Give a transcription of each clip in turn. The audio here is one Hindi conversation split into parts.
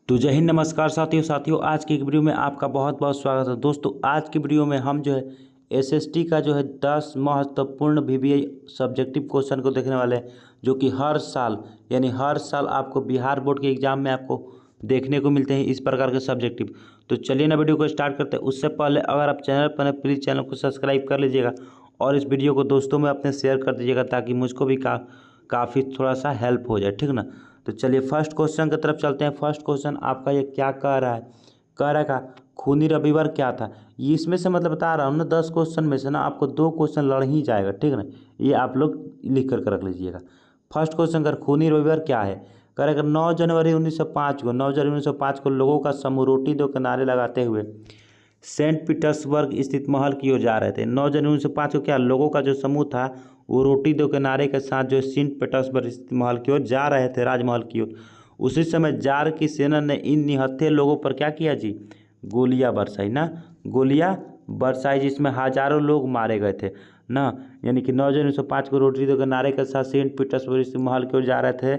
तो जय हिंद, नमस्कार साथियों आज की एक वीडियो में आपका बहुत बहुत स्वागत है। दोस्तों आज की वीडियो में हम जो है एसएसटी का जो है 10 महत्वपूर्ण वीवीआई सब्जेक्टिव क्वेश्चन को देखने वाले हैं, जो कि हर साल हर साल आपको बिहार बोर्ड के एग्जाम में आपको देखने को मिलते हैं इस प्रकार के सब्जेक्टिव। तो चलिए ना वीडियो को स्टार्ट करते हैं। उससे पहले अगर आप चैनल पर हैं प्लीज़ चैनल को सब्सक्राइब कर लीजिएगा और इस वीडियो को दोस्तों में अपने शेयर कर दीजिएगा ताकि मुझको भी काफ़ी थोड़ा सा हेल्प हो जाए, ठीक ना। तो चलिए फर्स्ट क्वेश्चन की तरफ चलते हैं। फर्स्ट क्वेश्चन आपका ये क्या कह रहा है, कह रहा है का खूनी रविवार क्या था। ये इसमें से मतलब बता रहा हूँ ना 10 क्वेश्चन में से ना आपको 2 क्वेश्चन लड़ ही जाएगा, ठीक है ना। ये आप लोग लिख कर रख लीजिएगा। फर्स्ट क्वेश्चन कर खूनी रविवार क्या है, कह रहा है 9 जनवरी 1905 को 9 जनवरी 1905 को लोगों का समूह रोटी दो के नारे लगाते हुए सेंट पीटर्सबर्ग स्थित महल की ओर जा रहे थे। 9 जनवरी 1905 को क्या लोगों का जो समूह था वो रोटी दो के नारे के साथ जो सेंट पीटर्सबर्ग स्थित महल की ओर जा रहे थे, राजमहल की ओर। उसी समय जार की सेना ने इन निहत्थे लोगों पर क्या किया जी, गोलियां बरसाई ना, गोलियां बरसाई, जिसमें हजारों लोग मारे गए थे ना। यानी कि 9 जनवरी 1905 को रोटी दो के नारे के साथ सेंट पीटर्सबर्ग स्थित महल की ओर जा रहे थे,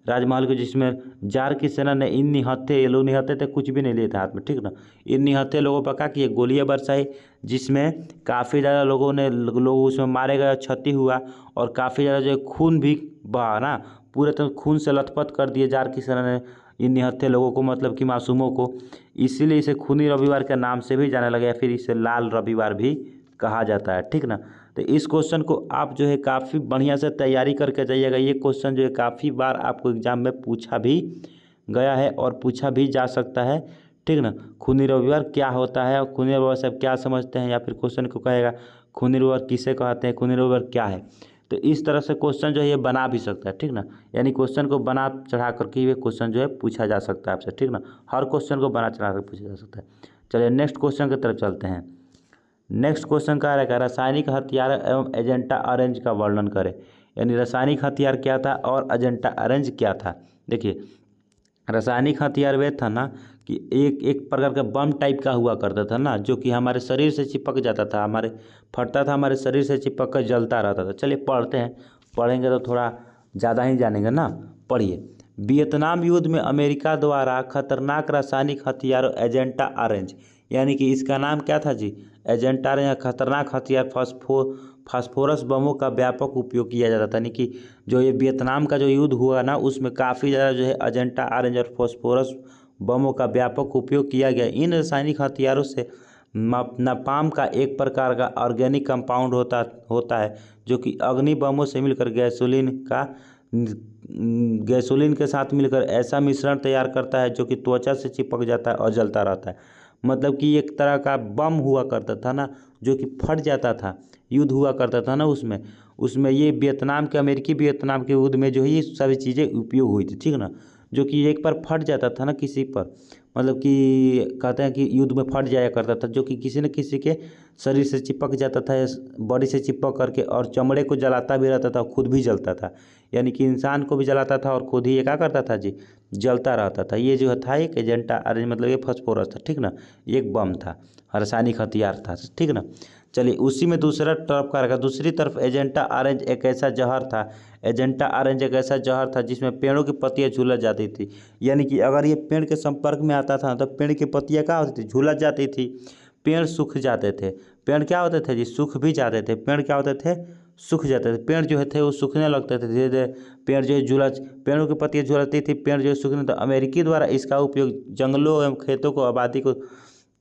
राजमहल के, जिसमें जार की सेना ने इन निहत्थे, ये लोग निहत्थे थे, कुछ भी नहीं लिए थे हाथ में, ठीक ना। इन निहत्थे लोगों पर क्या किए, गोलियां बरसाई, जिसमें काफ़ी ज़्यादा लोग उसमें मारे गए, क्षति हुआ और काफ़ी ज़्यादा जो खून भी बहा ना, पूरे तरह खून से लथपथ कर दिए जार की सेना ने इन निहत्थे लोगों को, मतलब कि मासूमों को। इसीलिए इसे खूनी रविवार के नाम से भी जाना लगा या फिर इसे लाल रविवार भी कहा जाता है, ठीक ना। तो इस क्वेश्चन को आप जो है काफ़ी बढ़िया से तैयारी करके जाइएगा। ये क्वेश्चन जो है काफ़ी बार आपको एग्जाम में पूछा भी गया है और पूछा भी जा सकता है, ठीक ना। खूनी रविवार क्या होता है और खूनी रविवार से आप क्या समझते हैं, या फिर क्वेश्चन को कहेगा खूनी रविवार किसे कहते हैं, खूनी रविवार क्या है। तो इस तरह से क्वेश्चन जो है ये बना भी सकता है, ठीक ना। यानी क्वेश्चन को बना चढ़ा करके ये क्वेश्चन जो है पूछा जा सकता है आपसे, ठीक ना। हर क्वेश्चन को बना चढ़ा कर पूछा जा सकता है। चलिए नेक्स्ट क्वेश्चन की तरफ चलते हैं। नेक्स्ट क्वेश्चन क्या रहेगा, रासायनिक हथियार एवं एजेंटा ऑरेंज का वर्णन करें। यानी रासायनिक हथियार क्या था और एजेंटा ऑरेंज क्या था। देखिए रासायनिक हथियार वे था ना कि एक प्रकार का बम टाइप का हुआ करता था ना, जो कि हमारे शरीर से चिपक जाता था, फटता था, हमारे शरीर से चिपक कर जलता रहता था। चलिए पढ़ते हैं, पढ़ेंगे तो थोड़ा ज़्यादा ही जानेंगे ना। पढ़िए, वियतनाम युद्ध में अमेरिका द्वारा खतरनाक रासायनिक हथियार एजेंटा ऑरेंज, यानी कि इसका नाम क्या था जी, एजेंटा ऑरेंज। खतरनाक हथियार फास्फोरस बमों का व्यापक उपयोग किया जाता था। यानी कि जो ये वियतनाम का जो युद्ध हुआ ना उसमें काफ़ी ज़्यादा जो है एजेंटा ऑरेंज और फास्फोरस बमों का व्यापक उपयोग किया गया। इन रासायनिक हथियारों से नापाम का एक प्रकार का ऑर्गेनिक कंपाउंड होता है, जो कि अग्नि बमों से मिलकर गैसोलीन के साथ मिलकर ऐसा मिश्रण तैयार करता है जो कि त्वचा से चिपक जाता है और जलता रहता है। मतलब कि एक तरह का बम हुआ करता था ना, जो कि फट जाता था, युद्ध हुआ करता था ना उसमें ये अमेरिकी वियतनाम के युद्ध में जो है ये सभी चीज़ें उपयोग हुई थी, ठीक ना। जो कि एक बार फट जाता था ना किसी पर, मतलब कि कहते हैं कि युद्ध में फट जाया करता था, जो कि किसी न किसी के शरीर से चिपक जाता था, बॉडी से चिपक करके, और चमड़े को जलाता भी रहता था, खुद भी जलता था। यानी कि इंसान को भी जलाता था और खुद ही ये क्या करता था जी, जलता रहता था। ये जो था एक एजेंटा ऑरेंज, मतलब ये फास्फोरस था, ठीक ना, एक बम था, रासायनिक हथियार था, ठीक ना। चलिए उसी में दूसरा तरफ का रखा, दूसरी तरफ एजेंटा ऑरेंज एक ऐसा जहर था, एजेंटा ऑरेंज एक ऐसा जहर था जिसमें पेड़ों की पत्तियां झुलस जाती थी। यानी कि अगर ये पेड़ के संपर्क में आता था तो पेड़ की पत्तियां क्या होती थी, झुलस जाती थी, पेड़ सूख जाते थे। पेड़ क्या होते थे जी, सूख भी जाते थे। पेड़ क्या होते थे, सूख जाते थे। पेड़ जो है थे वो सूखने लगते थे धीरे धीरे। पेड़ जो है पेड़ों की पत्तियां झुलसती थी, पेड़ जो है सूखने। तो अमेरिकी द्वारा इसका उपयोग जंगलों एवं खेतों को, आबादी को,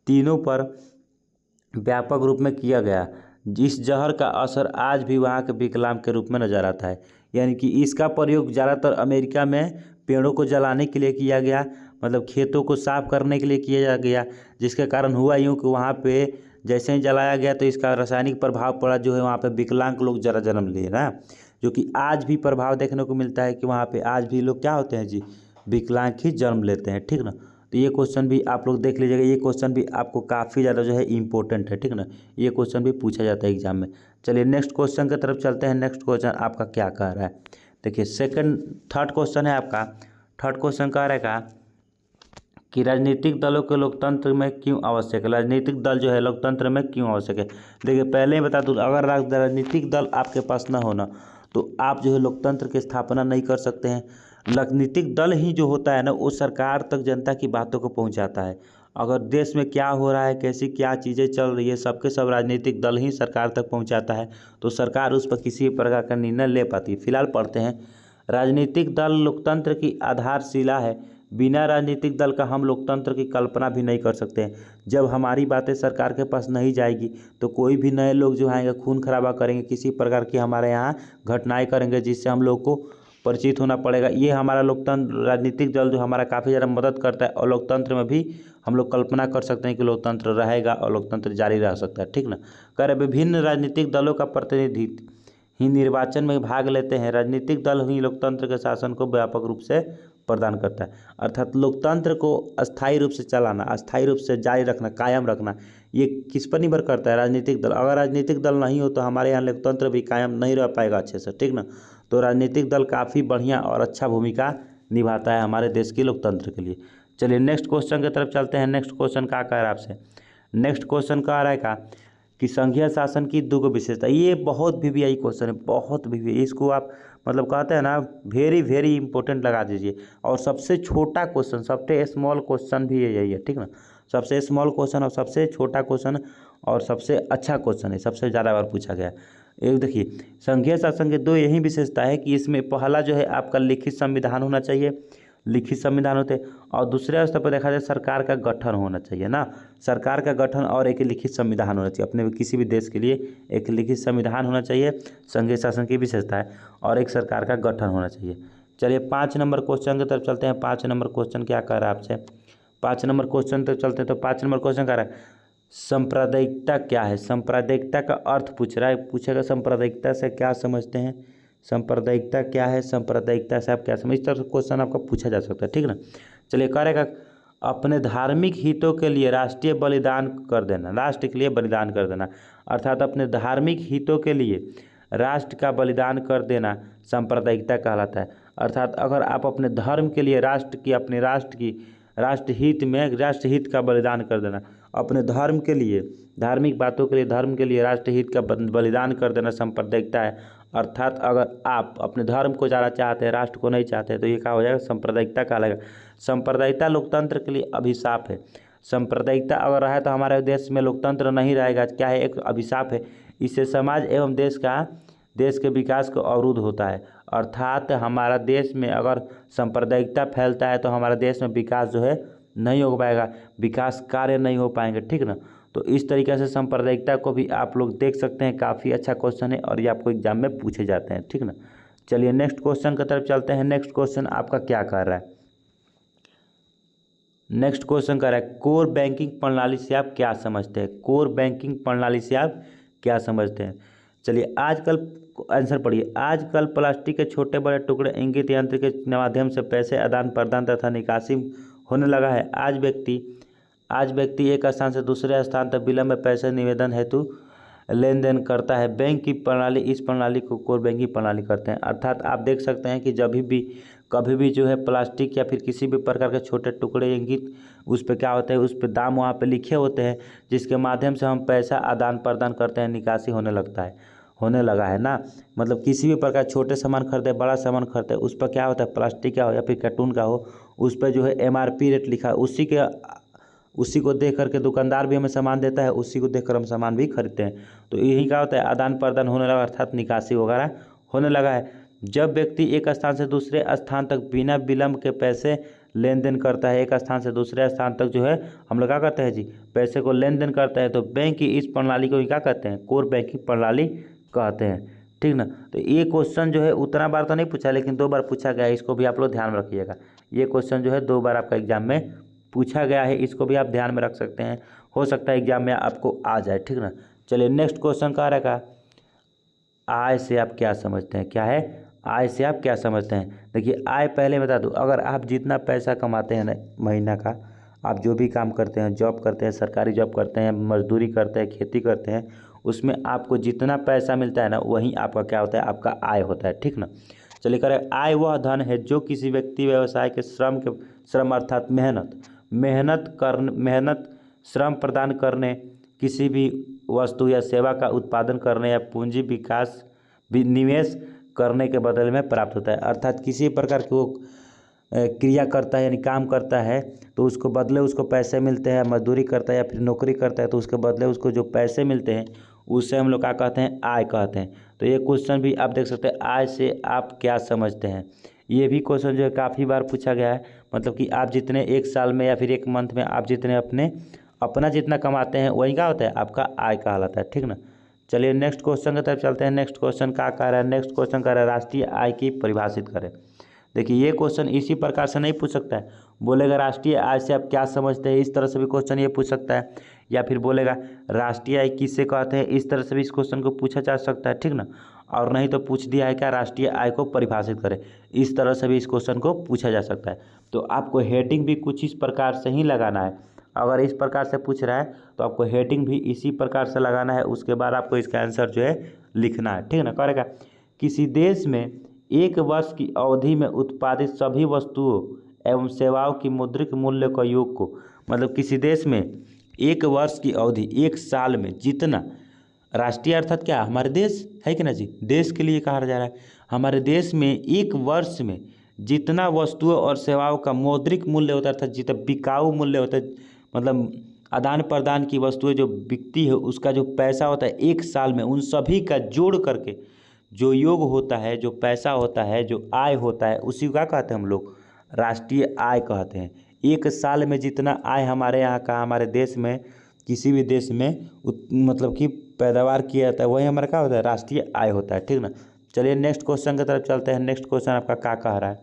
तीनों पर व्यापक रूप में किया गया। जिस जहर का असर आज भी वहाँ के विकलांग के रूप में नजर आता है। यानी कि इसका प्रयोग ज़्यादातर अमेरिका में पेड़ों को जलाने के लिए किया गया, मतलब खेतों को साफ करने के लिए किया गया, जिसके कारण हुआ यूँ कि वहाँ पे जैसे ही जलाया गया तो इसका रासायनिक प्रभाव पड़ा, जो है वहाँ पे विकलांग लोग जरा जन्म लिए ना, जो कि आज भी प्रभाव देखने को मिलता है कि वहाँ पे आज भी लोग क्या होते हैं जी, विकलांग ही जन्म लेते हैं, ठीक ना। तो ये क्वेश्चन भी आप लोग देख लीजिएगा, ये क्वेश्चन भी आपको काफ़ी ज़्यादा जो है इम्पोर्टेंट है, ठीक ना। ये क्वेश्चन भी पूछा जाता है एग्जाम में। चलिए नेक्स्ट क्वेश्चन की तरफ चलते हैं। नेक्स्ट क्वेश्चन आपका क्या कह रहा है, देखिए थर्ड क्वेश्चन है आपका। थर्ड क्वेश्चन कह रहेगा कि राजनीतिक दलों के लोकतंत्र में क्यों आवश्यक है। राजनीतिक दल जो है लोकतंत्र में क्यों आवश्यक है। देखिए पहले ही बता दूँ, अगर राजनीतिक दल आपके पास ना होना तो आप जो है लोकतंत्र की स्थापना नहीं कर सकते हैं। राजनीतिक दल ही जो होता है ना वो सरकार तक जनता की बातों को पहुंचाता है। अगर देश में क्या हो रहा है, कैसी क्या चीज़ें चल रही है, सबके सब राजनीतिक दल ही सरकार तक पहुंचाता है, तो सरकार उस पर किसी भी प्रकार का निर्णय ले पाती है। फिलहाल पढ़ते हैं, राजनीतिक दल लोकतंत्र की आधारशिला है। बिना राजनीतिक दल का हम लोकतंत्र की कल्पना भी नहीं कर सकते हैं। जब हमारी बातें सरकार के पास नहीं जाएगी तो कोई भी नए लोग जो आएंगे खून खराबा करेंगे, किसी प्रकार की हमारे यहाँ घटनाएं करेंगे, जिससे हम लोग को परिचित होना पड़ेगा। ये हमारा लोकतंत्र राजनीतिक दल जो हमारा काफ़ी ज़्यादा मदद करता है, और लोकतंत्र में भी हम लोग कल्पना कर सकते हैं कि लोकतंत्र रहेगा और लोकतंत्र जारी रह सकता है, ठीक ना। कह रहे विभिन्न राजनीतिक दलों का प्रतिनिधि ही निर्वाचन में भाग लेते हैं। राजनीतिक दल ही लोकतंत्र के शासन को व्यापक रूप से प्रदान करता है। अर्थात लोकतंत्र को अस्थायी रूप से चलाना, अस्थायी रूप से जारी रखना, कायम रखना, ये किस पर निर्भर करता है? राजनीतिक दल। अगर राजनीतिक दल नहीं हो तो हमारे यहाँ लोकतंत्र भी कायम नहीं रह पाएगा अच्छे से, ठीक ना। तो राजनीतिक दल काफ़ी बढ़िया और अच्छा भूमिका निभाता है हमारे देश के लोकतंत्र के लिए। चलिए नेक्स्ट क्वेश्चन की तरफ चलते हैं। नेक्स्ट क्वेश्चन क्या कह रहा है आपसे? नेक्स्ट क्वेश्चन कह रहा है का कि संघीय शासन की दो विशेषता। ये बहुत वीवीआई क्वेश्चन है, बहुत वीवीआई। इसको आप मतलब कहते हैं ना वेरी वेरी इंपॉर्टेंट लगा दीजिए। और सबसे छोटा क्वेश्चन, सबसे स्मॉल क्वेश्चन भी यही है, ठीक ना। सबसे स्मॉल क्वेश्चन और सबसे छोटा क्वेश्चन और सबसे अच्छा क्वेश्चन है, सबसे ज़्यादा बार पूछा गया। एक देखिए, संघीय शासन के दो यही विशेषता है कि इसमें पहला जो है आपका लिखित संविधान होना चाहिए, लिखित संविधान होते, और दूसरे स्तर पर देखा जाए सरकार का गठन होना चाहिए ना। सरकार का गठन और एक लिखित संविधान होना चाहिए। अपने किसी भी देश के लिए एक लिखित संविधान होना चाहिए, संघीय शासन की विशेषता है, और एक सरकार का गठन होना चाहिए। चलिए 5 नंबर क्वेश्चन की तरफ चलते हैं। 5 नंबर क्वेश्चन क्या कह रहा है आपसे? 5 नंबर क्वेश्चन तक चलते हैं। तो 5 नंबर क्वेश्चन कह रहा है सांप्रदायिकता क्या है? सांप्रदायिकता का अर्थ पूछ रहा है, पूछेगा सांप्रदायिकता से क्या समझते हैं, सांप्रदायिकता क्या है, सांप्रदायिकता से आप क्या समझ, इस तरह से क्वेश्चन आपका पूछा जा सकता है, ठीक ना। चलिए करेगा अपने धार्मिक हितों के लिए राष्ट्रीय बलिदान कर देना, राष्ट्र के लिए बलिदान कर देना, अर्थात अपने धार्मिक हितों के लिए राष्ट्र का बलिदान कर देना सांप्रदायिकता कहलाता है। अर्थात अगर आप अपने धर्म के लिए राष्ट्र की, अपने राष्ट्र की राष्ट्रहित में राष्ट्रहित का बलिदान कर देना, अपने धर्म के लिए, धार्मिक बातों के लिए, धर्म के लिए राष्ट्रहित का बलिदान कर देना सांप्रदायिकता है। अर्थात अगर आप अपने धर्म को ज़्यादा चाहते हैं, राष्ट्र को नहीं चाहते, तो ये क्या हो जाएगा? सांप्रदायिकता कहलाएगा। सांप्रदायिकता लोकतंत्र के लिए अभिशाप है। सांप्रदायिकता अगर रहे तो हमारे देश में लोकतंत्र नहीं रहेगा। क्या है? एक अभिशाप है। इससे समाज एवं देश के विकास को अवरुद्ध होता है। अर्थात हमारा देश में अगर सांप्रदायिकता फैलता है तो हमारे देश में विकास जो है नहीं हो पाएगा, विकास कार्य नहीं हो पाएंगे, ठीक ना। तो इस तरीके से सांप्रदायिकता को भी आप लोग देख सकते हैं, काफ़ी अच्छा क्वेश्चन है और ये आपको एग्जाम में पूछे जाते हैं, ठीक ना। चलिए नेक्स्ट क्वेश्चन की तरफ चलते हैं। नेक्स्ट क्वेश्चन आपका क्या कर रहा है? नेक्स्ट क्वेश्चन कर रहा है कोर बैंकिंग प्रणाली से आप क्या समझते हैं? कोर बैंकिंग प्रणाली से आप क्या समझते हैं? चलिए आजकल आंसर पढ़िए। आजकल प्लास्टिक के छोटे बड़े टुकड़े इंगित यंत्र के माध्यम से पैसे आदान प्रदान तथा निकासी होने लगा है। आज व्यक्ति एक स्थान से दूसरे स्थान तक विलंब में पैसे निवेदन हेतु लेन देन करता है। बैंक की प्रणाली, इस प्रणाली को कोर बैंकिंग प्रणाली करते हैं। अर्थात आप देख सकते हैं कि जब भी कभी भी जो है प्लास्टिक या फिर किसी भी प्रकार के छोटे टुकड़े इंगित, उस पर क्या होता है, उस पर दाम वहाँ पे लिखे होते हैं, जिसके माध्यम से हम पैसा आदान प्रदान करते हैं, निकासी होने लगा है ना। मतलब किसी भी प्रकार छोटे सामान खरीदे, बड़ा सामान खरीदे, उस पर क्या होता है, प्लास्टिक का हो या फिर कार्टून का हो, उस पर जो है MRP रेट लिखा है, उसी को देख करके दुकानदार भी हमें सामान देता है, उसी को देखकर हम सामान भी खरीदते हैं। तो यही क्या होता है, आदान प्रदान होने लगा, अर्थात निकासी वगैरह होने लगा है। जब व्यक्ति एक स्थान से दूसरे स्थान तक बिना विलंब के पैसे लेन देन करता है, एक स्थान से दूसरे स्थान तक जो है हम लोग क्या करते हैं जी, पैसे को लेन देन करते हैं, तो बैंक की इस प्रणाली को क्या कहते हैं? कोर बैंकिंग प्रणाली कहते हैं, ठीक ना। तो ये क्वेश्चन जो है उतना बार तो नहीं पूछा, लेकिन 2 बार पूछा गया है, इसको भी आप लोग ध्यान में रखिएगा। ये क्वेश्चन जो है 2 बार आपका एग्जाम में पूछा गया है, इसको भी आप ध्यान में रख सकते हैं, हो सकता है एग्जाम में आपको आ जाए, ठीक ना। चलिए नेक्स्ट क्वेश्चन कह रहा है आय से आप क्या समझते हैं? क्या है? आय से आप क्या समझते हैं? देखिए आय पहले बता दूं, अगर आप जितना पैसा कमाते हैं ना महीना का, आप जो भी काम करते हैं, जॉब करते हैं, सरकारी जॉब करते हैं, मजदूरी करते हैं, खेती करते हैं, उसमें आपको जितना पैसा मिलता है ना, वही आपका क्या होता है, आपका आय होता है, ठीक ना। चलिए कह रहे आय वह धन है जो किसी व्यक्ति व्यवसाय के श्रम अर्थात मेहनत श्रम प्रदान करने, किसी भी वस्तु या सेवा का उत्पादन करने या पूंजी विकास निवेश करने के बदले में प्राप्त होता है। अर्थात किसी प्रकार की वो क्रिया करता है यानी काम करता है तो उसको बदले उसको पैसे मिलते हैं, मजदूरी करता है या फिर नौकरी करता है तो उसके बदले उसको जो पैसे मिलते हैं उससे हम लोग क्या कहते हैं, आय कहते हैं। तो ये क्वेश्चन भी आप देख सकते हैं, आय से आप क्या समझते हैं। ये भी क्वेश्चन जो है काफ़ी बार पूछा गया है, मतलब कि आप जितने एक साल में या फिर एक मंथ में आप जितने अपना जितना कमाते हैं वही क्या होता है, आपका आय कहलाता है, ठीक ना। चलिए नेक्स्ट क्वेश्चन की तरफ चलते हैं। नेक्स्ट क्वेश्चन क्या कह रहा है, नेक्स्ट क्वेश्चन कह रहा है राष्ट्रीय आय की परिभाषित करें। देखिए ये क्वेश्चन इसी प्रकार से नहीं पूछ सकता है, बोलेगा राष्ट्रीय आय से आप क्या समझते हैं, इस तरह से भी क्वेश्चन ये पूछ सकता है, या फिर बोलेगा राष्ट्रीय आय किससे कहते हैं, इस तरह से भी इस क्वेश्चन को पूछा जा सकता है, ठीक ना। और नहीं तो पूछ दिया है क्या, राष्ट्रीय आय को परिभाषित करें, इस तरह से भी इस क्वेश्चन को पूछा जा सकता है। तो आपको हेडिंग भी कुछ इस प्रकार से ही लगाना है। अगर इस प्रकार से पूछ रहा है तो आपको हेडिंग भी इसी प्रकार से लगाना है, उसके बाद आपको इसका आंसर जो है लिखना है, ठीक ना। करेगा किसी देश में एक वर्ष की अवधि में उत्पादित सभी वस्तुओं एवं सेवाओं की मौद्रिक मूल्य का योग को, मतलब किसी देश में एक वर्ष की अवधि, एक साल में जितना, राष्ट्रीय अर्थात क्या, हमारे देश है कि ना जी, देश के लिए कहा जा रहा है, हमारे देश में एक वर्ष में जितना वस्तुओं और सेवाओं का मौद्रिक मूल्य होता है अर्थात जितना बिकाऊ मूल्य होता है, मतलब आदान प्रदान की वस्तुएं जो बिकती है उसका जो पैसा होता है एक साल में, उन सभी का जोड़ करके जो योग होता है, जो पैसा होता है, जो आय होता है, उसी का कहते हैं हम लोग राष्ट्रीय आय कहते हैं। एक साल में जितना आय हमारे यहाँ का, हमारे देश में किसी भी देश में मतलब कि पैदावार किया जाता है वही हमारा क्या होता है, राष्ट्रीय आय होता है, ठीक ना। चलिए नेक्स्ट क्वेश्चन की तरफ चलते हैं। नेक्स्ट क्वेश्चन आपका क्या कह रहा है,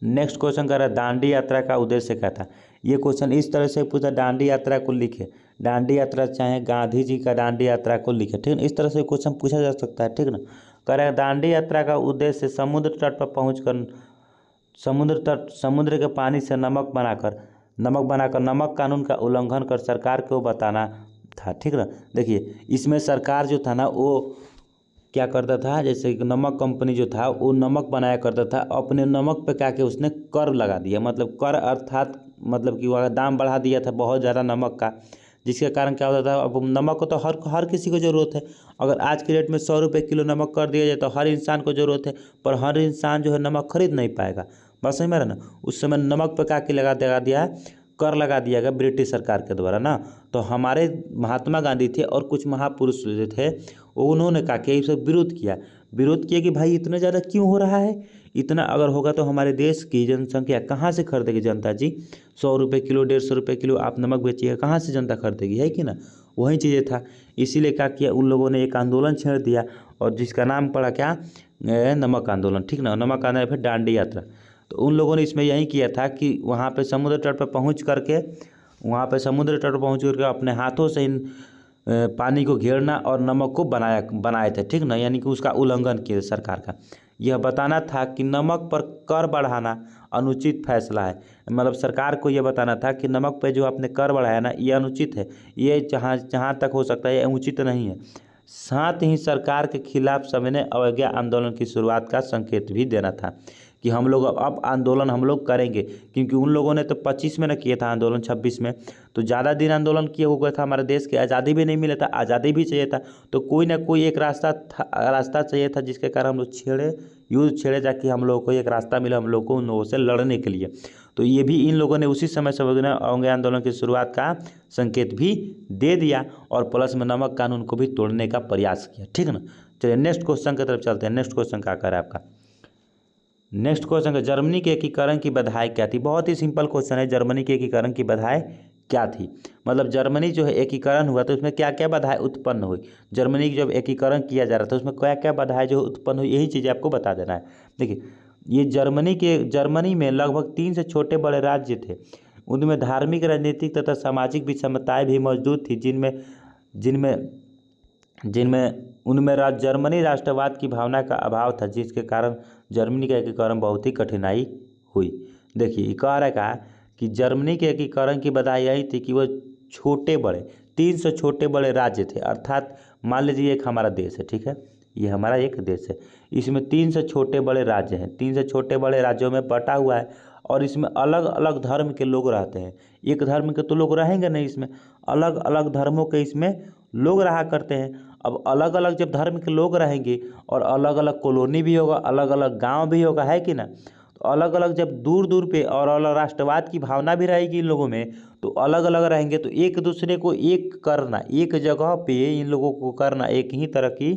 नेक्स्ट क्वेश्चन कह रहा है दांडी यात्रा का उद्देश्य क्या था। ये क्वेश्चन इस तरह से पूछा, दांडी यात्रा को लिखे, दांडी यात्रा चाहे गांधी जी का दांडी यात्रा को लिखे, ठीक ना, इस तरह से क्वेश्चन पूछा जा सकता है, ठीक ना। कह रहा है दांडी यात्रा का उद्देश्य समुद्र तट पर पहुंचकर समुद्र के पानी से नमक बनाकर नमक कानून का उल्लंघन कर सरकार को बताना था, ठीक ना। देखिए इसमें सरकार जो था ना वो क्या करता था, जैसे कि नमक कंपनी जो था वो नमक बनाया करता था, अपने नमक पे क्या कि उसने कर लगा दिया, मतलब कर अर्थात मतलब कि वह दाम बढ़ा दिया था बहुत ज़्यादा नमक का, जिसके कारण क्या होता था, अब नमक को तो हर किसी को ज़रूरत है। अगर आज के रेट में 100 रुपये किलो नमक कर दिया जाए तो हर इंसान को ज़रूरत है, पर हर इंसान जो है नमक खरीद नहीं पाएगा, बस समझ में आ रहा ना। उस समय नमक पे क्या कि लगा दिया है, कर लगा दिया गया ब्रिटिश सरकार के द्वारा ना। तो हमारे महात्मा गांधी थे और कुछ महापुरुष जो थे उन्होंने क्या किया, इसे विरोध किया कि भाई इतना ज़्यादा क्यों हो रहा है, इतना अगर होगा तो हमारे देश की जनसंख्या कहाँ से खरीदेगी जनता जी, 100 रुपये किलो 150 रुपये किलो आप नमक बेचिएगा, कहाँ से जनता खरीदेगी, है कि ना। वही चीज़ें था, इसीलिए क्या किया उन लोगों ने एक आंदोलन छेड़ दिया और जिसका नाम पड़ा क्या, नमक आंदोलन, ठीक ना। नमक आंदोलन फिर दांडी यात्रा, तो उन लोगों ने इसमें यही किया था कि वहाँ पे समुद्र तट पर पहुँच करके अपने हाथों से इन पानी को घेरना और नमक को बनाए थे, ठीक ना, यानी कि उसका उल्लंघन किया सरकार का। यह बताना था कि नमक पर कर बढ़ाना अनुचित फैसला है, मतलब सरकार को यह बताना था कि नमक पे जो आपने कर बढ़ाया ना ये अनुचित है, ये जहाँ तक हो सकता है ये उचित नहीं है। साथ ही सरकार के खिलाफ सविनय अवज्ञा आंदोलन की शुरुआत का संकेत भी देना था कि हम लोग अब आंदोलन हम लोग करेंगे, क्योंकि उन लोगों ने तो 25 में न किया था आंदोलन, 26 में तो ज़्यादा दिन आंदोलन किया हुआ था, हमारे देश की आज़ादी भी नहीं मिला था, आज़ादी भी चाहिए था, तो कोई ना कोई एक रास्ता चाहिए था जिसके कारण हम लोग युद्ध छेड़े, जाके हम लोगों को एक रास्ता मिला हम लोग को उन लोगों से लड़ने के लिए। तो ये भी इन लोगों ने उसी समय सविनय अवज्ञा आंदोलन की शुरुआत का संकेत भी दे दिया और प्लस में नमक कानून को भी तोड़ने का प्रयास किया, ठीक ना। चलिए नेक्स्ट क्वेश्चन की तरफ चलते हैं। नेक्स्ट क्वेश्चन क्या कर है आपका, नेक्स्ट क्वेश्चन है जर्मनी के एकीकरण की बाधाएं क्या थी। बहुत ही सिंपल क्वेश्चन है, जर्मनी के एकीकरण की बाधाएं क्या थी, मतलब जर्मनी जो है एकीकरण हुआ तो उसमें क्या क्या बाधाएं उत्पन्न हुई, जर्मनी की जब एकीकरण किया जा रहा था उसमें क्या क्या बाधाएं जो उत्पन्न हुई, यही चीज़ें आपको बता देना है। देखिए ये जर्मनी में लगभग 3 से छोटे बड़े राज्य थे, उनमें धार्मिक राजनीतिक तथा सामाजिक विषमताएं भी मौजूद थी, जिनमें उनमें जर्मनी राष्ट्रवाद की भावना का अभाव था, जिसके कारण जर्मनी का एकीकरण बहुत ही कठिनाई हुई। देखिए ये कह रहा है कि जर्मनी के एकीकरण की वजह यही थी कि वो छोटे बड़े 300 छोटे बड़े राज्य थे, अर्थात मान लीजिए एक हमारा देश है, ठीक है, ये हमारा एक देश है, इसमें 300 छोटे बड़े राज्य हैं, 300 छोटे बड़े राज्यों में बटा हुआ है और इसमें अलग अलग धर्म के लोग रहते हैं, एक धर्म के तो लोग रहेंगे नहीं, इसमें अलग अलग धर्मों के इसमें लोग रहा करते हैं। अब अलग अलग जब धर्म के लोग रहेंगे और अलग अलग कॉलोनी भी होगा, अलग अलग गांव भी होगा, है कि ना। तो अलग अलग जब दूर दूर पे और अलग राष्ट्रवाद की भावना भी रहेगी इन लोगों में, तो अलग अलग रहेंगे तो एक दूसरे को एक करना, एक जगह पे इन लोगों को करना, एक ही तरह की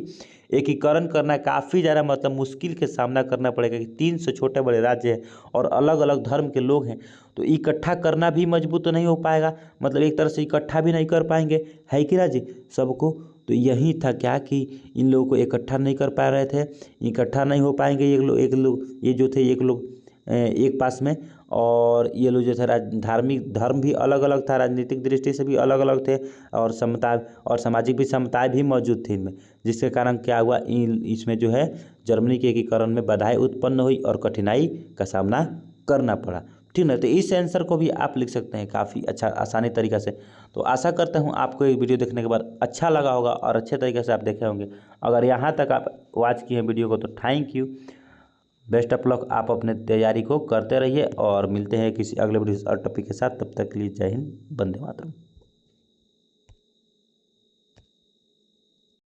एकीकरण करना काफ़ी ज़्यादा मतलब मुश्किल के सामना करना पड़ेगा कि 300 छोटे बड़े राज्य हैं और अलग अलग धर्म के लोग हैं, तो इकट्ठा करना भी मजबूत तो नहीं हो पाएगा, मतलब एक तरह से इकट्ठा भी नहीं कर पाएंगे, है कि ना जी सबको। तो यही था क्या कि इन लोगों को इकट्ठा नहीं कर पा रहे थे, इकट्ठा नहीं हो पाएंगे एक लोग ये जो थे एक लोग एक पास में, और ये लोग जो थे धार्मिक धर्म भी अलग अलग था, राजनीतिक दृष्टि से भी अलग अलग थे, और समता और सामाजिक भी समताएं भी मौजूद थी इनमें, जिसके कारण क्या हुआ इसमें जो है जर्मनी के एकीकरण में बाधाएं उत्पन्न हुई और कठिनाई का सामना करना पड़ा। ठीक ना, तो इस आंसर को भी आप लिख सकते हैं काफ़ी अच्छा आसानी तरीक़ा से। तो आशा करता हूँ आपको ये वीडियो देखने के बाद अच्छा लगा होगा और अच्छे तरीके से आप देखे होंगे। अगर यहाँ तक आप वॉच किए हैं वीडियो को तो thank you, best of luck. आप अपने तैयारी को करते रहिए और मिलते हैं किसी अगले वीडियो और टॉपिक के साथ। तब तक के लिए जय हिंद, वंदे मातरम।